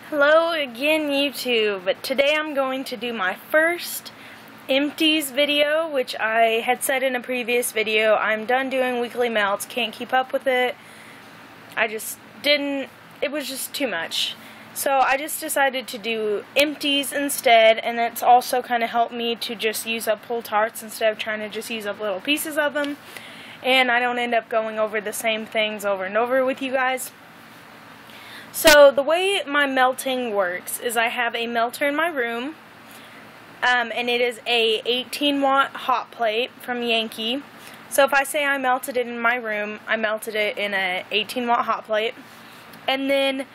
Hello again, YouTube, but today I'm going to do my first Empties video, which I had said in a previous video. I'm done doing weekly melts, can't keep up with it. It was just too much. So I just decided to do Empties instead, and it's also kind of helped me to just use up whole tarts instead of trying to just use up little pieces of them. And I don't end up going over the same things over and over with you guys. So the way my melting works is I have a melter in my room, and it is a 18-watt hot plate from Yankee. So if I say I melted it in my room, I melted it in a 18-watt hot plate. And then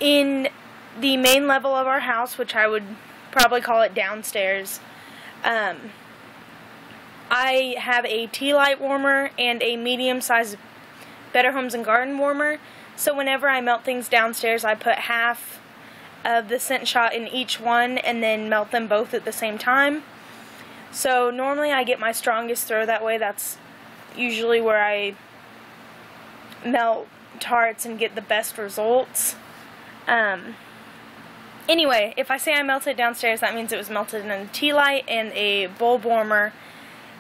in the main level of our house, which I would probably call it downstairs, I have a tea light warmer and a medium-sized Better Homes and Garden warmer. So whenever I melt things downstairs, I put half of the scent shot in each one and then melt them both at the same time. So normally I get my strongest throw that way. That's usually where I melt tarts and get the best results. Anyway, if I say I melted downstairs, that means it was melted in a tea light and a bulb warmer.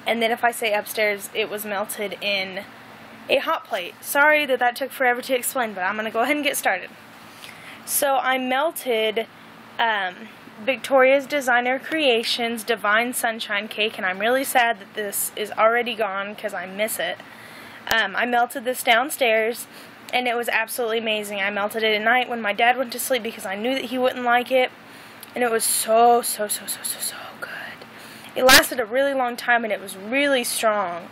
And then if I say upstairs, it was melted in a hot plate. Sorry that took forever to explain, but I'm going to go ahead and get started. So I melted Victoria's Designer Creations Divine Sunshine Cake, and I'm really sad that this is already gone because I miss it. I melted this downstairs, and it was absolutely amazing. I melted it at night when my dad went to sleep because I knew that he wouldn't like it, and it was so good. It lasted a really long time, and it was really strong.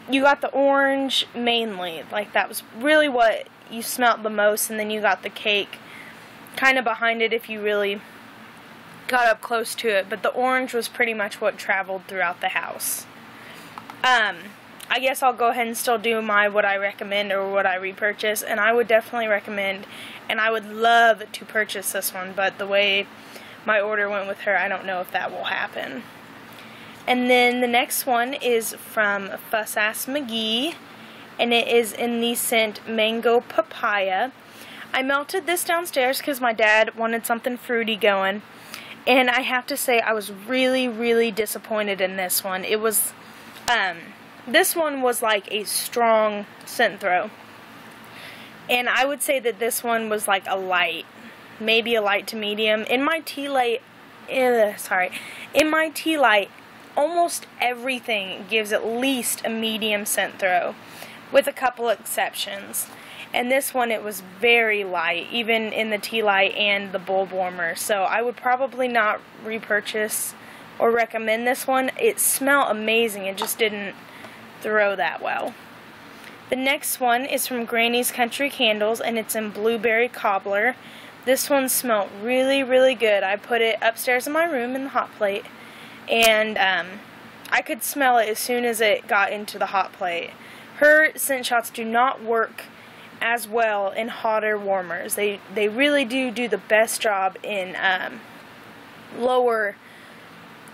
You got the orange mainly, like that was really what you smelt the most, and then you got the cake kind of behind it if you really got up close to it, but the orange was pretty much what traveled throughout the house. I guess I'll go ahead and still do my what I recommend or what I repurchase, and I would definitely recommend, and I would love to purchase this one, but the way my order went with her, I don't know if that will happen. And then the next one is from Fuss Ass McGee, and it is in the scent Mango Papaya. I melted this downstairs because my dad wanted something fruity going, and I have to say I was really disappointed in this one. It was, this one was like a strong scent throw, and I would say that this one was like a light, maybe a light to medium. In my tea light, almost everything gives at least a medium scent throw, with a couple exceptions. And this one, it was very light, even in the tea light and the bulb warmer. So I would probably not repurchase or recommend this one. It smelled amazing, it just didn't throw that well. The next one is from Grannys Kountry Candles, and it's in Blueberry Cobbler. This one smelled really good. I put it upstairs in my room in the hot plate, and I could smell it as soon as it got into the hot plate. Her scent shots do not work as well in hotter warmers. They really do the best job in lower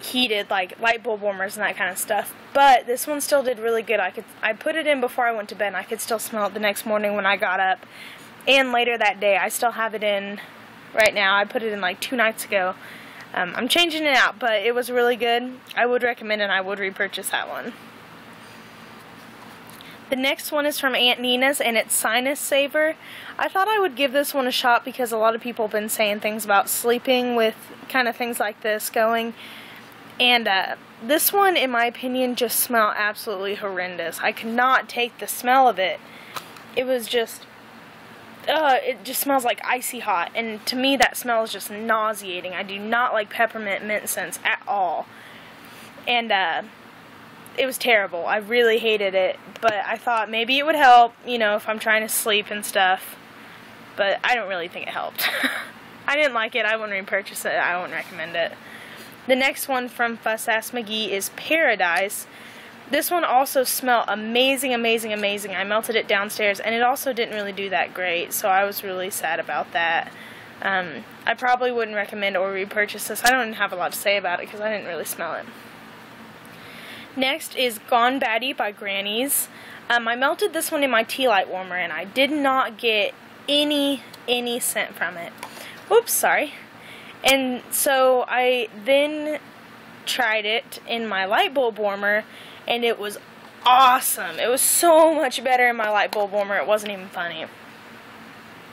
heated, like light bulb warmers and that kind of stuff. But this one still did really good. I put it in before I went to bed, and I could still smell it the next morning when I got up, and later that day. I still have it in right now. I put it in like 2 nights ago. I'm changing it out, but it was really good. I would recommend it, and I would repurchase that one. The next one is from Aunt Nina's, and it's Sinus Saver. I thought I would give this one a shot because a lot of people have been saying things about sleeping with kind of things like this going. And this one, in my opinion, just smelled absolutely horrendous. I could not take the smell of it. It was just, it just smells like icy hot, and to me that smell is just nauseating. I do not like peppermint mint scents at all, and it was terrible. I really hated it, but I thought maybe it would help, you know, if I'm trying to sleep and stuff, but I don't really think it helped. I didn't like it. I wouldn't repurchase it. I wouldn't recommend it. The next one from Fuss Ass McGee is Paradise. This one also smelled amazing. I melted it downstairs, and it also didn't really do that great, so I was really sad about that. I probably wouldn't recommend or repurchase this. I don't even have a lot to say about it because I didn't really smell it. Next is Gone Batty by Grannys. I melted this one in my tea light warmer, and I did not get any scent from it. Oops, sorry. And so I then tried it in my light bulb warmer, and it was awesome. It was so much better in my light bulb warmer, it wasn't even funny.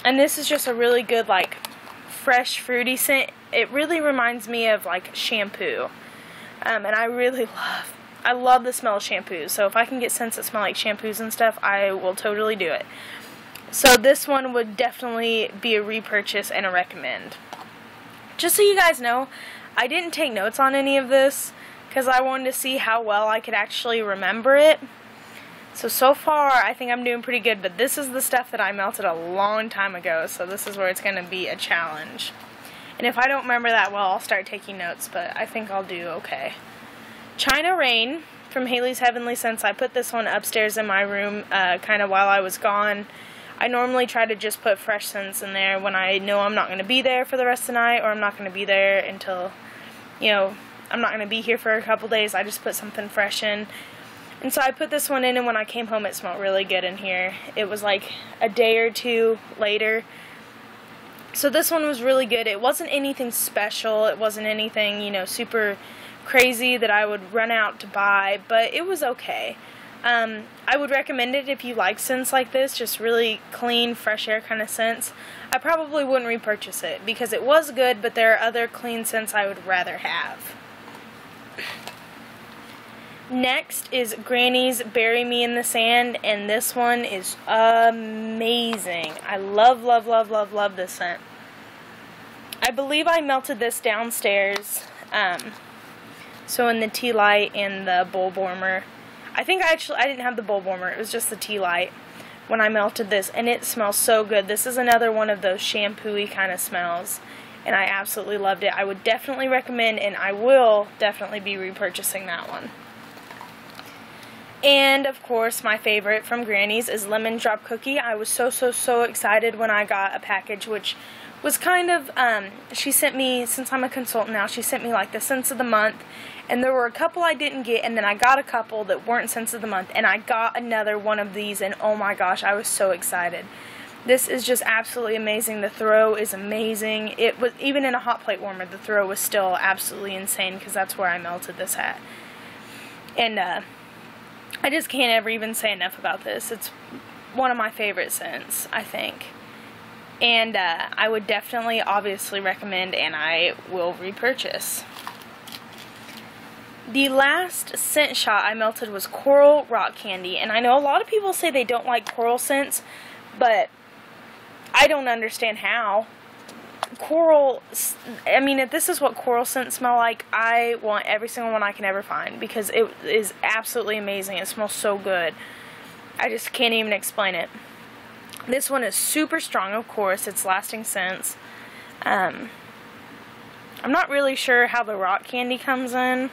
And this is just a really good, like, fresh, fruity scent. It really reminds me of, like, shampoo. And I love the smell of shampoo. So if I can get scents that smell like shampoos and stuff, I will totally do it. So this one would definitely be a repurchase and a recommend. Just so you guys know, I didn't take notes on any of this because I wanted to see how well I could actually remember it. So far, I think I'm doing pretty good, but this is the stuff that I melted a long time ago, so this is where it's going to be a challenge. And if I don't remember that well, I'll start taking notes, but I think I'll do okay. China Rain from Hayley's Heavenly Scents. I put this one upstairs in my room kind of while I was gone. I normally try to just put fresh scents in there when I know I'm not going to be there for the rest of the night, or I'm not going to be there until, you know, I'm not going to be here for a couple days. I just put something fresh in. And so I put this one in, and when I came home it smelled really good in here. It was like a day or two later. So this one was really good. It wasn't anything special. It wasn't anything, you know, super crazy that I would run out to buy, but it was okay. I would recommend it if you like scents like this, just really clean, fresh air kind of scents. I probably wouldn't repurchase it because it was good, but there are other clean scents I would rather have. Next is Grannys Bury Me in the Sand, and this one is amazing. I love this scent. I believe I melted this downstairs, so in the tea light and the bulb warmer. I think I didn't have the bulb warmer, it was just the tea light when I melted this, and it smells so good. This is another one of those shampoo-y kind of smells, and I absolutely loved it. I would definitely recommend, and I will definitely be repurchasing that one. And, of course, my favorite from Grannys is Lemon Drop Cookie. I was so excited when I got a package, which was kind of, she sent me, since I'm a consultant now, she sent me like the scents of the month, and there were a couple I didn't get, and then I got a couple that weren't scents of the month, and I got another one of these, and oh my gosh, I was so excited. This is just absolutely amazing. The throw is amazing. It was, even in a hot plate warmer, the throw was still absolutely insane, because that's where I melted this at. And, I just can't ever even say enough about this. It's one of my favorite scents, I think. And I would definitely, obviously recommend, and I will repurchase. The last scent shot I melted was Coral Rock Candy. And I know a lot of people say they don't like coral scents, but I don't understand how. Coral, I mean, if this is what coral scents smell like, I want every single one I can ever find, because it is absolutely amazing. It smells so good. I just can't even explain it. This one is super strong, of course. It's lasting scents. I'm not really sure how the rock candy comes in.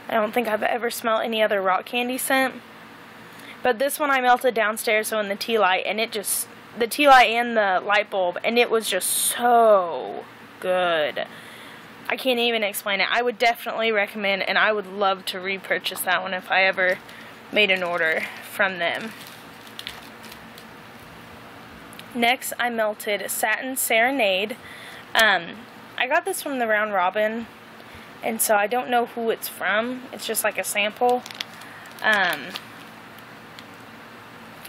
I don't think I've ever smelled any other rock candy scent. But this one I melted downstairs, so in the tea light, and it just, the tea light and the light bulb, and it was just so good. I can't even explain it. I would definitely recommend, and I would love to repurchase that one if I ever made an order from them. Next, I melted Satin Serenade. I got this from the Round Robin, and so I don't know who it's from. It's just like a sample.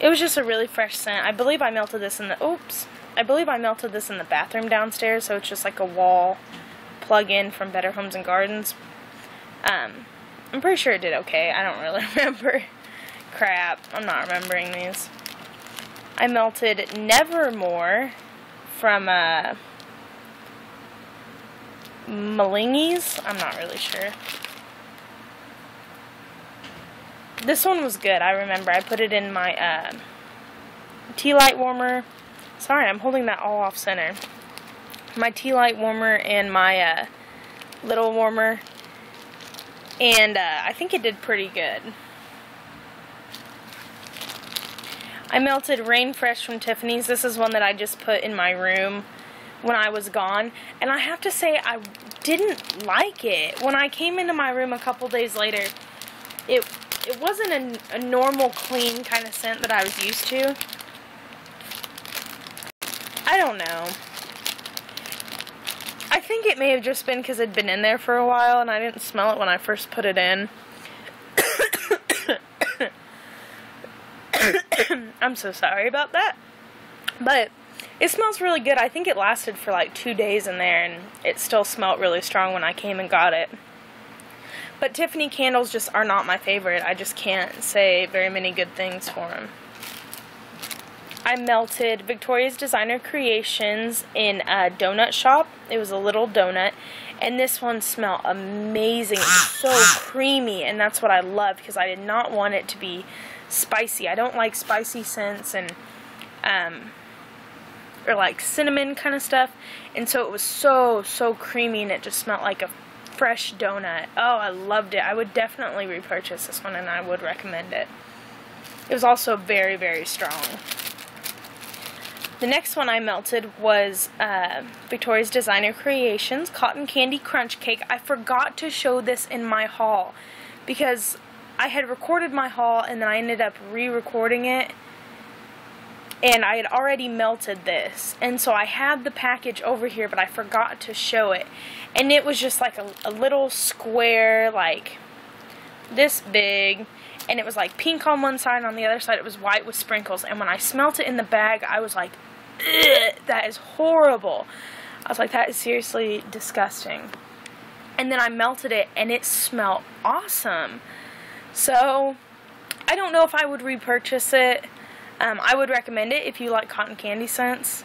It was just a really fresh scent. I believe I melted this in the, I believe I melted this in the bathroom downstairs, so it's just like a wall plug-in from Better Homes and Gardens. I'm pretty sure it did okay. I don't really remember. Crap, I'm not remembering these. I melted Nevermore from Malingi's. I'm not really sure. This one was good, I remember. I put it in my tea light warmer. Sorry, I'm holding that all off center. My tea light warmer and my little warmer. And I think it did pretty good. I melted Rain Fresh from Tiffany's. This is one that I just put in my room when I was gone. And I have to say, I didn't like it. When I came into my room a couple days later, it wasn't a normal, clean kind of scent that I was used to. don't know. I think it may have just been because it'd been in there for a while and I didn't smell it when I first put it in. I'm so sorry about that. But it smells really good. I think it lasted for like 2 days in there and it still smelled really strong when I came and got it. But Tiffany candles just are not my favorite. I just can't say very many good things for them. I melted Victoria's Designer Creations in a donut shop. It was a little donut. And this one smelled amazing. It's so creamy. And that's what I love because I did not want it to be spicy. I don't like spicy scents and or like cinnamon kind of stuff. And so it was so creamy and it just smelled like a fresh donut. Oh, I loved it. I would definitely repurchase this one and I would recommend it. It was also very strong. The next one I melted was Victoria's Designer Creations Cotton Candy Crunch Cake. I forgot to show this in my haul because I had recorded my haul and then I ended up re-recording it and I had already melted this. And so I had the package over here but I forgot to show it. And it was just like a little square, like this big. And it was like pink on one side and on the other side it was white with sprinkles. And when I smelt it in the bag, I was like, ugh, that is horrible. I was like, that is seriously disgusting. And then I melted it and it smelled awesome. So, I don't know if I would repurchase it. I would recommend it if you like cotton candy scents.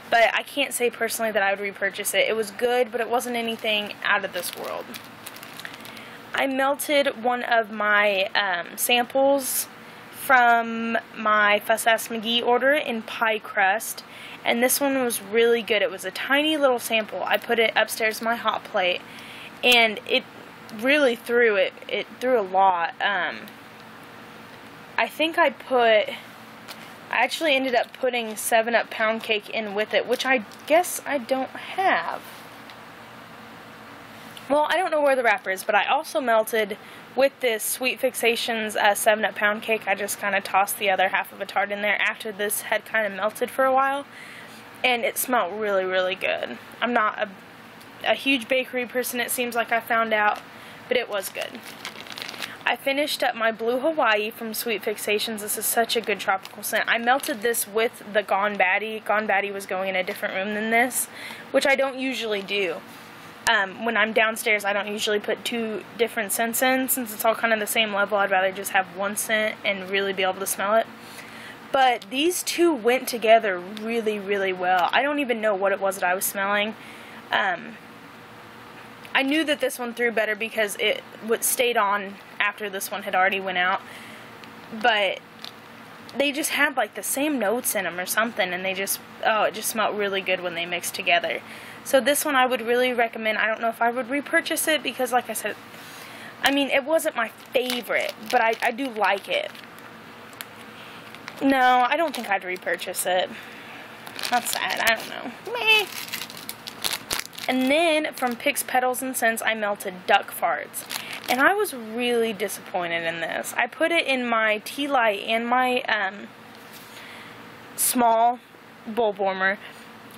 But I can't say personally that I would repurchase it. It was good, but it wasn't anything out of this world. I melted one of my samples from my Fuss Ass McGee order in pie crust. And this one was really good. It was a tiny little sample. I put it upstairs in my hot plate. And it really threw it. It threw a lot. I think I actually ended up putting 7-Up pound cake in with it, which I guess I don't have. Well, I don't know where the wrapper is, but I also melted with this Sweet Fixations 7-Up pound cake. I just kind of tossed the other half of a tart in there after this had kind of melted for a while, and it smelled really good. I'm not a huge bakery person, it seems like I found out, but it was good. I finished up my Blue Hawaii from Sweet Fixations. This is such a good tropical scent. I melted this with the Gone Batty. Gone Batty was going in a different room than this, which I don't usually do. When I'm downstairs, I don't usually put 2 different scents in. Since it's all kind of the same level, I'd rather just have one scent and really be able to smell it. But these two went together really well. I don't even know what it was that I was smelling. I knew that this one threw better because it stayed on after this one had already went out. But they just had like the same notes in them or something, and it just smelled really good when they mixed together. So this one I would really recommend. I don't know if I would repurchase it because, like I said, I mean, it wasn't my favorite, but I do like it. No, I don't think I'd repurchase it. That's sad. I don't know. Meh. And then from Pix Petals and Scents, I melted Duck Farts. And I was really disappointed in this. I put it in my tea light and my small bowl warmer.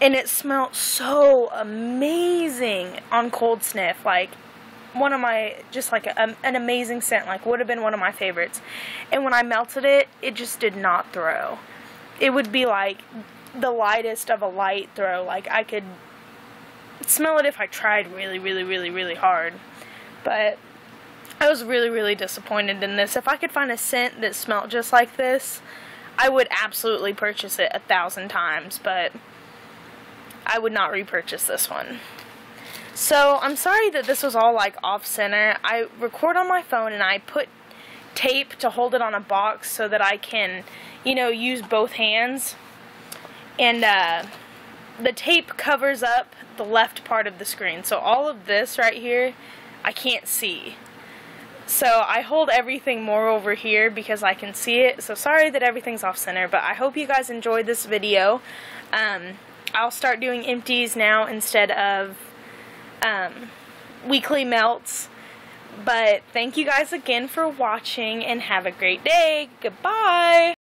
And it smelled so amazing on cold sniff. Like, one of my, just like an amazing scent. Like, would have been one of my favorites. And when I melted it, it just did not throw. It would be like the lightest of a light throw. Like, I could smell it if I tried really hard. But I was really disappointed in this. If I could find a scent that smelled just like this, I would absolutely purchase it 1,000 times. But I would not repurchase this one. So, I'm sorry that this was all like off center. I record on my phone and I put tape to hold it on a box so that I can, you know, use both hands. And the tape covers up the left part of the screen. So all of this right here, I can't see. So I hold everything more over here because I can see it. So sorry that everything's off center, but I hope you guys enjoyed this video. I'll start doing empties now instead of weekly melts. But thank you guys again for watching and have a great day. Goodbye.